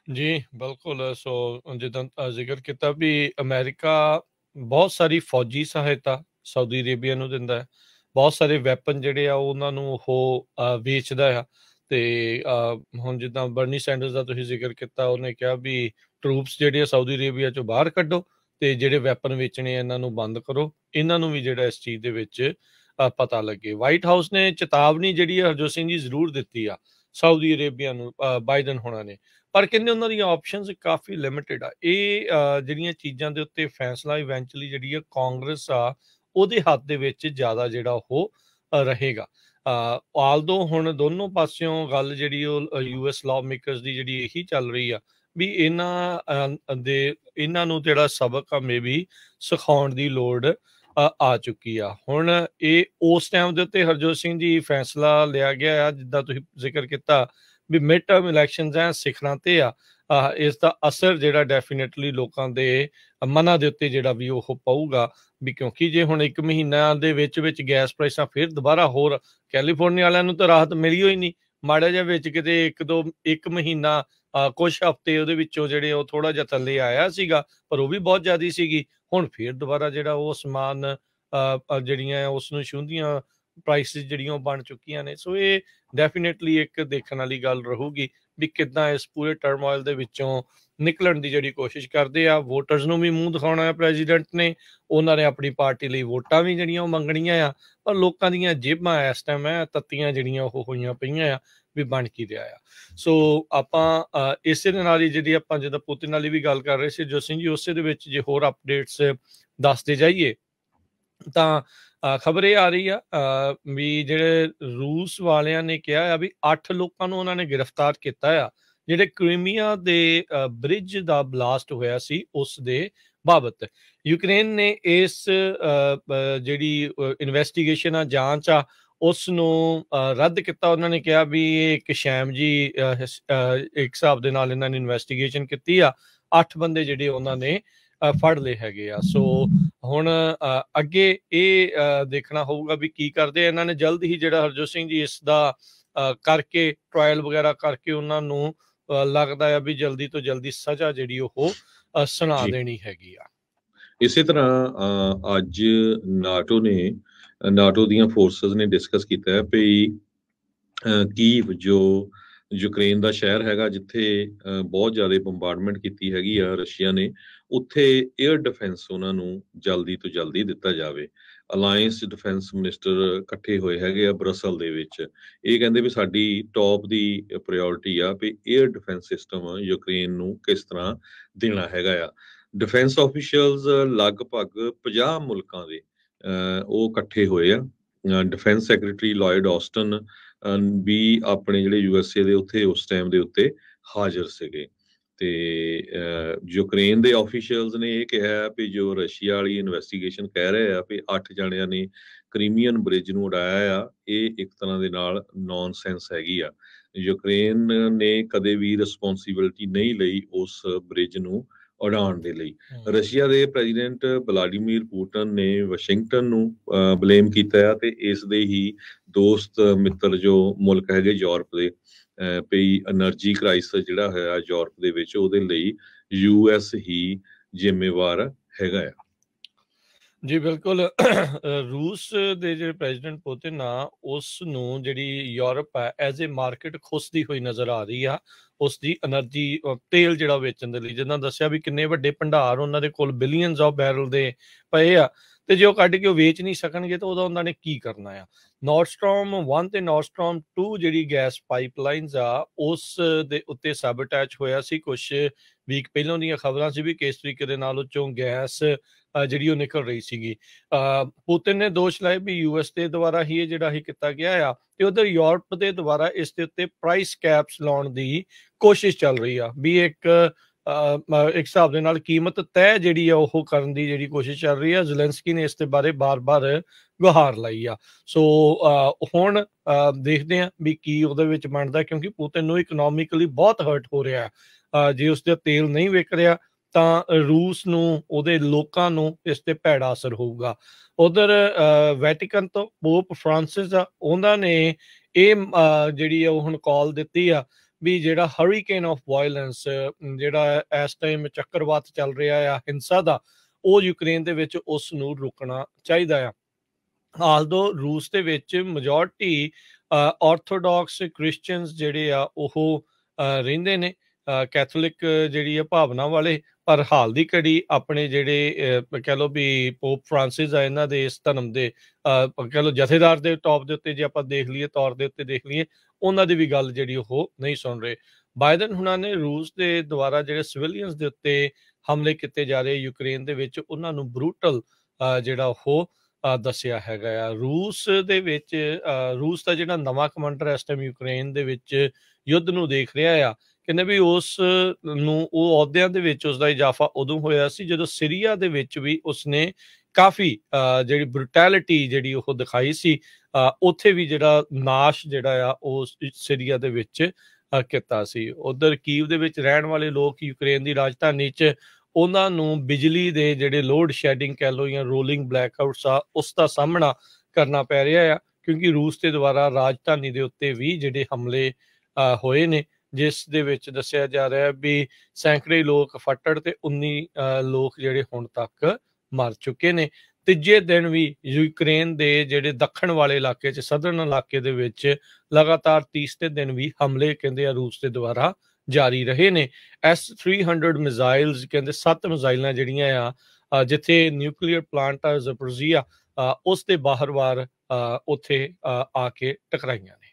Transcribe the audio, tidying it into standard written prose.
जी, बिल्कुल। सो जिद्दां ज़िक्र ਕੀਤਾ ਵੀ ਅਮਰੀਕਾ ਬਹੁਤ ਸਾਰੀ ਫੌਜੀ ਸਹਾਇਤਾ ਸਾਊਦੀ ਅਰੇਬੀਆ ਨੂੰ ਦਿੰਦਾ ਹੈ। ਬਹੁਤ ਸਾਰੇ ਵੈਪਨ ਜਿਹੜੇ ਆ ਉਹਨਾਂ ਨੂੰ ਉਹ ਵੇਚਦਾ ਆ। ਤੇ ਹੁਣ ਜਿੱਦਾਂ ਬਰਨੀ ਸੈਂਡਰਸ ਦਾ ਤੁਸੀਂ ਜ਼ਿਕਰ ਕੀਤਾ, ਉਹਨੇ ਕਿਹਾ ਵੀ ਟਰੂਪਸ ਜਿਹੜੇ ਆ ਸਾਊਦੀ ਅਰੇਬੀਆ ਚੋਂ ਬਾਹਰ ਕੱਢੋ ਤੇ ਜਿਹੜੇ ਵੈਪਨ ਵੇਚਣੇ ਆ ਇਹਨਾਂ ਨੂੰ ਬੰਦ ਕਰੋ। ਇਹਨਾਂ ਨੂੰ ਵੀ ਜਿਹੜਾ ਇਸ ਚੀਜ਼ ਦੇ ਵਿੱਚ ਪਤਾ ਲੱਗੇ। ਵਾਈਟ ਹਾਊਸ ਨੇ ਚੇਤਾਵਨੀ ਜਿਹੜੀ ਆ ਹਰਜੋਤ ਸਿੰਘ ਜੀ ਜ਼ਰੂਰ ਦਿੱਤੀ ਆ ਸਾਊਦੀ ਅਰੇਬੀਆ ਨੂੰ, ਬਾਈਡਨ ਹੋਣਾ ਨੇ। ਪਰ ਕਹਿੰਦੇ ਉਹਨਾਂ ਦੀਆਂ ਆਪਸ਼ਨਸ ਕਾਫੀ ਲਿਮਿਟਿਡ ਆ। ਇਹ ਜਿਹੜੀਆਂ ਚੀਜ਼ਾਂ ਦੇ ਉੱਤੇ ਫੈਸਲਾ ਇਵੈਂਚੁਅਲੀ ਜਿਹੜੀ ਆ ਕਾਂਗਰਸ ਆ ਉਹਦੇ ਹੱਥ ਦੇ ਵਿੱਚ ਜ਼ਿਆਦਾ ਜਿਹੜਾ ਉਹ ਰਹੇਗਾ। ਆਲਦੋ ਹੁਣ ਦੋਨੋਂ ਪਾਸਿਓਂ ਗੱਲ ਜਿਹੜੀ ਉਹ ਯੂਐਸ ਲਾਅ ਮੇਕਰਸ ਦੀ ਜਿਹੜੀ ਇਹੀ ਚੱਲ ਰਹੀ ਆ ਵੀ ਇਹਨਾਂ ਨੂੰ ਜਿਹੜਾ ਸਬਕ ਆ ਮੇ ਵੀ ਸਿਖਾਉਣ ਦੀ ਲੋੜ ਆ ਚੁੱਕੀ ਆ। ਹੁਣ ਇਹ ਉਸ ਟਾਈਮ ਦੇ ਉੱਤੇ ਹਰਜੋਤ ਸਿੰਘ ਜੀ ਫੈਸਲਾ ਲਿਆ ਗਿਆ ਆ, ਜਿੱਦਾਂ ਤੁਸੀਂ ਜ਼ਿਕਰ ਕੀਤਾ ਵੀ ਮਿਡ ਟਰਮ ਇਲੈਕਸ਼ਨਸ ਆ, ਸਿੱਖਰਾਂ ਤੇ ਆ। ਇਸ ਦਾ ਅਸਰ ਜਿਹੜਾ ਡੈਫੀਨੇਟਲੀ ਲੋਕਾਂ ਦੇ ਮਨਾਂ ਦੇ ਉੱਤੇ ਜਿਹੜਾ ਵੀ ਉਹ ਪਊਗਾ ਵੀ, ਕਿਉਂਕਿ ਜੇ ਹੁਣ 1 ਮਹੀਨਾ ਦੇ ਵਿੱਚ ਗੈਸ ਪ੍ਰਾਈਸਾਂ ਫਿਰ ਦੁਬਾਰਾ ਹੋਰ, ਕੈਲੀਫੋਰਨੀਆ ਵਾਲਿਆਂ ਨੂੰ ਤਾਂ ਰਾਹਤ ਮਿਲੀ ਹੋਈ ਨਹੀਂ, ਮਾੜਾ ਜਿਹਾ ਵਿੱਚ ਕਿਤੇ 1 ਮਹੀਨਾ ਕੁਛ ਹਫ਼ਤੇ ਉਹਦੇ ਵਿੱਚੋਂ ਜਿਹੜੇ ਉਹ ਥੋੜਾ ਜਿਹਾ ਥੱਲੇ ਆਇਆ ਸੀਗਾ, ਪਰ ਉਹ ਵੀ ਬਹੁਤ ਜ਼ਿਆਦਾ ਸੀਗੀ। ਹੁਣ ਫਿਰ ਦੁਬਾਰਾ ਜਿਹੜਾ ਉਹ ਸਮਾਨ ਜਿਹੜੀਆਂ ਉਸ ਨੂੰ ਛੂੰਹਦੀਆਂ ਪ੍ਰਾਈਸਿਸ ਜਿਹੜੀਆਂ ਉਹ ਬਣ ਚੁੱਕੀਆਂ ਨੇ। ਸੋ ਇਹ ਡੈਫੀਨੇਟਲੀ ਇੱਕ ਦੇਖਣ ਵਾਲੀ ਗੱਲ ਰਹੂਗੀ ਵੀ ਕਿੱਦਾਂ ਇਸ ਪੂਰੇ ਟਰਮੋਇਲ ਦੇ ਵਿੱਚੋਂ ਨਿਕਲਣ ਦੀ ਜਿਹੜੀ ਕੋਸ਼ਿਸ਼ ਕਰਦੇ ਆ। ਵੋਟਰਸ ਨੂੰ ਵੀ ਮੂੰਹ ਦਿਖਾਉਣਾ ਹੈ ਪ੍ਰੈਜ਼ੀਡੈਂਟ ਨੇ, ਉਹਨਾਂ ਨੇ ਆਪਣੀ ਪਾਰਟੀ ਲਈ ਵੋਟਾਂ ਵੀ ਜਿਹੜੀਆਂ ਉਹ ਮੰਗਣੀਆਂ ਆ, ਪਰ ਲੋਕਾਂ ਦੀਆਂ ਜੇਬਾਂ ਇਸ ਟਾਈਮ ਹੈ ਤੱਤੀਆਂ ਜਿਹੜੀਆਂ ਉਹ ਹੋਈਆਂ ਪਈਆਂ ਆ ਵੀ ਬਣ ਕੀ ਰਿਹਾ ਆ। ਸੋ ਆਪਾਂ ਇਸੇ ਦੇ ਨਾਲ ਹੀ ਜਿਹੜੀ ਆਪਾਂ ਜਦੋਂ ਪੁਤਿਨ ਵਾਲੀ ਵੀ ਗੱਲ ਕਰ ਰਹੇ ਸੀ ਜੋ ਸਿੰਘ ਜੀ, ਉਸੇ ਦੇ ਵਿੱਚ ਜੇ ਹੋਰ ਅਪਡੇਟਸ ਦੱਸਦੇ ਜਾਈਏ ਤਾਂ ਖਬਰ ਇਹ ਆ ਰਹੀ ਆ ਵੀ ਜਿਹੜੇ ਰੂਸ ਵਾਲਿਆਂ ਨੇ ਕਿਹਾ ਆ ਵੀ 8 ਲੋਕਾਂ ਨੂੰ ਉਹਨਾਂ ਨੇ ਗ੍ਰਿਫਤਾਰ ਕੀਤਾ ਆ, ਜਿਹੜੇ ਕ੍ਰੀਮੀਆ ਦੇ ਬ੍ਰਿਜ ਦਾ ਬਲਾਸਟ ਹੋਇਆ ਸੀ ਉਸ ਦੇ ਬਾਬਤ। ਯੂਕਰੇਨ ਨੇ ਇਸ ਜਿਹੜੀ ਇਨਵੈਸਟੀਗੇਸ਼ਨ ਆ, ਜਾਂਚ ਆ, ਉਸ ਨੂੰ ਰੱਦ ਕੀਤਾ। ਉਹਨਾਂ ਨੇ ਕਿਹਾ ਵੀ ਇਹ ਇੱਕ ਸ਼ੈਮ ਜੀ ਇੱਕ ਹਿਸਾਬ ਦੇ ਨਾਲ ਇਹਨਾਂ ਨੇ ਇਨਵੈਸਟੀਗੇਸ਼ਨ ਕੀਤੀ ਆ, 8 ਬੰਦੇ ਜਿਹੜੇ ਉਹਨਾਂ ਨੇ ਫੜ ਲਏ ਹੈਗੇ ਆ। ਸੋ ਹੁਣ ਅੱਗੇ ਇਹ ਦੇਖਣਾ ਹੋਊਗਾ ਵੀ ਕੀ ਕਰਦੇ ਇਹਨਾਂ ਨੇ। ਜਲਦ ਹੀ ਜਿਹੜਾ ਹਰਜੋਤ ਸਿੰਘ ਜੀ ਇਸ ਦਾ ਕਰਕੇ ਟ੍ਰਾਇਲ ਵਗੈਰਾ ਕਰਕੇ ਉਹਨਾਂ ਨੂੰ ਲੱਗਦਾ ਆ ਵੀ ਜਲਦੀ ਤੋਂ ਜਲਦੀ ਸਜ਼ਾ ਜਿਹੜੀ ਉਹ ਸੁਣਾ ਦੇਣੀ ਹੈਗੀ ਆ। ਇਸੇ ਤਰ੍ਹਾਂ ਅੱਜ ਨਾਟੋ ਦੀਆਂ ਫੋਰਸਸ ਨੇ ਡਿਸਕਸ ਕੀਤਾ ਹੈ ਵੀ ਕੀਵ ਜੋ ਯੂਕਰੇਨ ਦਾ ਸ਼ਹਿਰ ਹੈਗਾ ਜਿੱਥੇ ਬਹੁਤ ਜ਼ਿਆਦਾ ਬੰਬਾਰਡਮੈਂਟ ਕੀਤੀ ਹੈਗੀ ਆ ਰਸ਼ੀਆ ਨੇ, ਉੱਥੇ 에ਅਰ ਡਿਫੈਂਸ ਉਹਨਾਂ ਨੂੰ ਜਲਦੀ ਤੋਂ ਜਲਦੀ ਦਿੱਤਾ ਜਾਵੇ। ਅਲਾਇੰਸ ਡਿਫੈਂਸ ਮਿਨਿਸਟਰ ਇਕੱਠੇ ਹੋਏ ਹੈਗੇ ਆ ਬਰਸਲ ਦੇ ਵਿੱਚ। ਇਹ ਕਹਿੰਦੇ ਵੀ ਸਾਡੀ ਟੌਪ ਦੀ ਪ੍ਰਾਇੋਰਟੀ ਆ ਵੀ 에ਅਰ ਡਿਫੈਂਸ ਸਿਸਟਮ ਯੂਕਰੇਨ ਨੂੰ ਕਿਸ ਤਰ੍ਹਾਂ ਦੇਣਾ ਹੈਗਾ ਆ। ਡਿਫੈਂਸ ਆਫੀਸ਼ੀਅਲਸ ਲਗਭਗ 50 ਮੁਲਕਾਂ ਦੇ ਉਹ ਇਕੱਠੇ ਹੋਏ ਆ। ਡਿਫੈਂਸ ਸੈਕਟਰੀ ਲਾਇਡ ਆਸਟਨ ਵੀ ਆਪਣੇ ਜਿਹੜੇ ਯੂਐਸਏ ਦੇ ਉੱਥੇ ਉਸ ਟਾਈਮ ਦੇ ਉੱਤੇ ਹਾਜ਼ਰ ਸੀਗੇ। ਤੇ ਯੂਕਰੇਨ ਦੇ ਆਫੀਸ਼ੀਅਲਸ ਨੇ ਇਹ ਕਿਹਾ ਵੀ ਜੋ ਰਸ਼ੀਆ ਵਾਲੀ ਇਨਵੈਸਟੀਗੇਸ਼ਨ ਕਹਿ ਰਹੇ ਆ ਵੀ 8 ਜਣਿਆਂ ਨੇ ਕ੍ਰੀਮੀਅਨ ਬ੍ਰਿਜ ਨੂੰ ਉਡਾਇਆ ਆ, ਇਹ ਇੱਕ ਤਰ੍ਹਾਂ ਦੇ ਨਾਲ ਨੌਨਸੈਂਸ ਹੈਗੀ ਆ। ਯੂਕਰੇਨ ਨੇ ਕਦੇ ਵੀ ਰਿਸਪੌਂਸਿਬਿਲਿਟੀ ਨਹੀਂ ਲਈ ਉਸ ਬ੍ਰਿਜ ਨੂੰ ਉਡਾਉਣ ਦੇ ਲਈ। ਰਸ਼ੀਆ ਦੇ ਪ੍ਰੈਜ਼ੀਡੈਂਟ ਵਲਾਡੀਮੀਰ ਪੁਟਿਨ ਨੇ ਵਾਸ਼ਿੰਗਟਨ ਨੂੰ ਬਲੇਮ ਕੀਤਾ ਆ ਤੇ ਇਸ ਦੇ ਹੀ ਦੋਸਤ ਮਿੱਤਰ ਜੋ ਮੁਲਕ ਹੈਗੇ ਯੂਰਪ ਦੇ ਪਈ એનર્ਜੀ ਕ੍ਰਾਈਸਿਸ ਜਿਹੜਾ ਹੋਇਆ ਯੂਰਪ ਦੇ ਵਿੱਚ, ਉਹਦੇ ਲਈ ਯੂਐਸ ਹੀ ਜ਼ਿੰਮੇਵਾਰ ਹੈਗਾ ਆ। ਜੀ ਬਿਲਕੁਲ। ਰੂਸ ਦੇ ਜਿਹੜੇ ਪ੍ਰੈਜ਼ੀਡੈਂਟ ਪੁਤਿਨ ਆ ਉਸ ਨੂੰ ਜਿਹੜੀ ਯੂਰਪ ਹੈ ਐਜ਼ ਏ ਮਾਰਕੀਟ ਖੁੱਸਦੀ ਹੋਈ ਨਜ਼ਰ ਆ ਰਹੀ ਆ। ਉਸ ਦੀ એનર્ਜੀ ਤੇਲ ਜਿਹੜਾ ਵੇਚਣ ਦੇ ਲਈ, ਜਿੱਦਾਂ ਦੱਸਿਆ ਵੀ ਕਿੰਨੇ ਵੱਡੇ ਭੰਡਾਰ ਉਹਨਾਂ ਦੇ ਕੋਲ ਬਿਲੀਅਨਸ ਆਫ ਬੈਰਲ ਦੇ ਪਏ ਆ, ਤੇ ਜੇ ਉਹ ਕੱਢ ਕੇ ਉਹ ਵੇਚ ਨਹੀਂ ਸਕਣਗੇ ਤਾਂ ਉਹਦਾ ਉਹਨਾਂ ਨੇ ਕੀ ਕਰਨਾ ਆ। ਨਾਰਥ ਸਟ੍ਰੀਮ 1 ਤੇ ਨਾਰਥ ਸਟ੍ਰੀਮ 2 ਜਿਹੜੀ ਗੈਸ ਪਾਈਪਲਾਈਨਸ ਆ ਉਸ ਦੇ ਉੱਤੇ ਸੈਬੋਟੇਜ ਹੋਇਆ ਸੀ। ਕੁਛ ਵੀਕ ਪਹਿਲਾਂ ਦੀਆਂ ਖਬਰਾਂ ਸੀ ਵੀ ਕਿਸ ਤਰੀਕੇ ਦੇ ਨਾਲ ਉਹ ਚੋਂ ਗੈਸ ਜਿਹੜੀ ਉਹ ਨਿਕਲ ਰਹੀ ਸੀਗੀ। ਪੁਤਿਨ ਨੇ ਦੋਸ਼ ਲਾਏ ਵੀ ਯੂਐਸ ਦੇ ਦੁਆਰਾ ਹੀ ਇਹ ਜਿਹੜਾ ਹੀ ਕੀਤਾ ਗਿਆ ਆ, ਤੇ ਉਧਰ ਯੂਰਪ ਦੇ ਦੁਆਰਾ ਇਸ ਦੇ ਉੱਤੇ ਪ੍ਰਾਈਸ ਕੈਪਸ ਲਾਉਣ ਦੀ ਕੋਸ਼ਿਸ਼ ਚੱਲ ਰਹੀ ਆ ਵੀ ਇੱਕ ਹਿਸਾਬ ਦੇ ਨਾਲ ਕੀਮਤ ਤੈਅ ਜਿਹੜੀ ਆ ਉਹ ਕਰਨ ਦੀ ਜਿਹੜੀ ਕੋਸ਼ਿਸ਼ ਚੱਲ ਰਹੀ ਆ। ਜ਼ੈਲੈਂਸਕੀ ਨੇ ਇਸ ਦੇ ਬਾਰੇ ਬਾਰ-ਬਾਰ ਗੁਹਾਰ ਲਾਈ ਆ। ਸੋ ਹੁਣ ਦੇਖਦੇ ਆ ਵੀ ਕੀ ਉਹਦੇ ਵਿੱਚ ਬਣਦਾ, ਕਿਉਂਕਿ ਪੁਤਿਨ ਨੂੰ ਇਕਨੋਮਿਕਲੀ ਬਹੁਤ ਹਰਟ ਹੋ ਰਿਹਾ। ਜੇ ਉਸਦਾ ਤੇਲ ਨਹੀਂ ਵਿਕ ਰਿਹਾ ਤਾਂ ਰੂਸ ਨੂੰ, ਉਹਦੇ ਲੋਕਾਂ ਨੂੰ ਇਸ ਤੇ ਭੈੜਾ ਅਸਰ ਹੋਊਗਾ। ਉਧਰ ਵੈਟੀਕਨ ਤੋਂ ਪੋਪ ਫਰਾਂਸਿਸ ਆ, ਉਹਨਾਂ ਨੇ ਇਹ ਜਿਹੜੀ ਆ ਉਹ ਹੁਣ ਕਾਲ ਦਿੱਤੀ ਆ ਵੀ ਜਿਹੜਾ ਹਰੀਕੇਨ ਆਫ ਵਾਇਲੈਂਸ ਜਿਹੜਾ ਇਸ ਟਾਈਮ ਚੱਕਰਵਾਤ ਚੱਲ ਰਿਹਾ ਆ ਹਿੰਸਾ ਦਾ, ਉਹ ਯੂਕਰੇਨ ਦੇ ਵਿੱਚ ਉਸ ਨੂੰ ਰੁਕਣਾ ਚਾਹੀਦਾ ਆ। ਆਲਦੋ ਰੂਸ ਦੇ ਵਿੱਚ ਮੈਜੋਰਟੀ ਆਰਥੋਡਾਕਸ ਕ੍ਰਿਸਚੀਅਨਸ ਜਿਹੜੇ ਆ ਉਹ ਰਹਿੰਦੇ ਨੇ, ਕੈਥੋਲਿਕ ਜਿਹੜੀ ਆ ਭਾਵਨਾ ਵਾਲੇ, ਪਰ ਹਾਲ ਦੀ ਘੜੀ ਆਪਣੇ ਜਿਹੜੇ ਕਹਿ ਲਓ ਵੀ ਪੋਪ ਫਰਾਂਸਿਸ ਆ ਇਹਨਾਂ ਦੇ ਇਸ ਧਰਮ ਦੇ ਕਹਿ ਲਓ ਜਥੇਦਾਰ ਦੇ ਟੌਪ ਦੇ ਉੱਤੇ ਜੇ ਆਪਾਂ ਦੇਖ ਲਈਏ, ਤੌਰ ਦੇ ਉੱਤੇ ਦੇਖ ਲਈਏ, ਉਹਨਾਂ ਦੀ ਵੀ ਗੱਲ ਜਿਹੜੀ ਉਹ ਨਹੀਂ ਸੁਣ ਰਹੇ। ਬਾਈਡਨ ਹੁਣਾਂ ਨੇ ਰੂਸ ਦੇ ਦੁਆਰਾ ਜਿਹੜੇ ਸਿਵਿਲੀਅਨਸ ਦੇ ਉੱਤੇ ਹਮਲੇ ਕੀਤੇ ਜਾ ਰਹੇ ਯੂਕਰੇਨ ਦੇ ਵਿੱਚ, ਉਹਨਾਂ ਨੂੰ ਬਰੂਟਲ ਜਿਹੜਾ ਉਹ ਦੱਸਿਆ ਹੈਗਾ ਆ। ਰੂਸ ਦੇ ਵਿੱਚ ਰੂਸ ਦਾ ਜਿਹੜਾ ਨਵਾਂ ਕਮਾਂਡਰ ਇਸ ਟਾਈਮ ਯੂਕਰੇਨ ਦੇ ਵਿੱਚ ਯੁੱਧ ਨੂੰ ਦੇਖ ਰਿਹਾ ਆ, ਕਹਿੰਦੇ ਵੀ ਉਸ ਨੂੰ ਉਹ ਅਹੁਦਿਆਂ ਦੇ ਵਿੱਚ ਉਸਦਾ ਇਜ਼ਾਫਾ ਉਦੋਂ ਹੋਇਆ ਸੀ ਜਦੋਂ ਸੀਰੀਆ ਦੇ ਵਿੱਚ ਵੀ ਉਸਨੇ ਕਾਫੀ ਜਿਹੜੀ ਬਰੂਟੈਲਿਟੀ ਜਿਹੜੀ ਉਹ ਦਿਖਾਈ ਸੀ, ਉੱਥੇ ਵੀ ਜਿਹੜਾ ਨਾਸ਼ ਜਿਹੜਾ ਆ ਉਹ ਸੀਰੀਆ ਦੇ ਵਿੱਚ ਕੀਤਾ ਸੀ। ਉਧਰ ਕੀਵ ਦੇ ਵਿੱਚ ਰਹਿਣ ਵਾਲੇ ਲੋਕ ਯੂਕਰੇਨ ਦੀ ਰਾਜਧਾਨੀ 'ਚ ਉਹਨਾਂ ਨੂੰ ਬਿਜਲੀ ਦੇ ਜਿਹੜੇ ਲੋਡ ਸ਼ੈਡਿੰਗ ਕਹਿ ਲਓ ਜਾਂ ਰੋਲਿੰਗ ਬਲੈਕਆਊਟਸ ਆ, ਉਸ ਦਾ ਸਾਹਮਣਾ ਕਰਨਾ ਪੈ ਰਿਹਾ ਆ, ਕਿਉਂਕਿ ਰੂਸ ਦੇ ਦੁਆਰਾ ਰਾਜਧਾਨੀ ਦੇ ਉੱਤੇ ਵੀ ਜਿਹੜੇ ਹਮਲੇ ਹੋਏ ਨੇ, ਜਿਸ ਦੇ ਵਿੱਚ ਦੱਸਿਆ ਜਾ ਰਿਹਾ ਵੀ ਸੈਂਕੜੇ ਲੋਕ ਫੱਟੜ ਤੇ 19 ਲੋਕ ਜਿਹੜੇ ਹੁਣ ਤੱਕ ਮਰ ਚੁੱਕੇ ਨੇ। ਤੀਜੇ ਦਿਨ ਵੀ ਯੂਕਰੇਨ ਦੇ ਜਿਹੜੇ ਦੱਖਣ ਵਾਲੇ ਇਲਾਕੇ 'ਚ, ਸਦਰਨ ਇਲਾਕੇ ਦੇ ਵਿੱਚ ਲਗਾਤਾਰ ਤੀਸਰੇ ਦਿਨ ਵੀ ਹਮਲੇ ਕਹਿੰਦੇ ਆ ਰੂਸ ਦੇ ਦੁਆਰਾ ਜਾਰੀ ਰਹੇ ਨੇ। S-300 ਮਿਜ਼ਾਈਲਸ ਕਹਿੰਦੇ 7 ਮਿਜ਼ਾਈਲਾਂ ਜਿਹੜੀਆਂ ਆ ਜਿੱਥੇ ਨਿਊਕਲੀਅਰ ਪਲਾਂਟ ਆ ਜ਼ਪੋਰੀਜ਼ੀਆ ਉਸ ਦੇ ਬਾਹਰ-ਬਾਹਰ ਉੱਥੇ ਆ ਕੇ ਟਕਰਾਈਆਂ ਨੇ।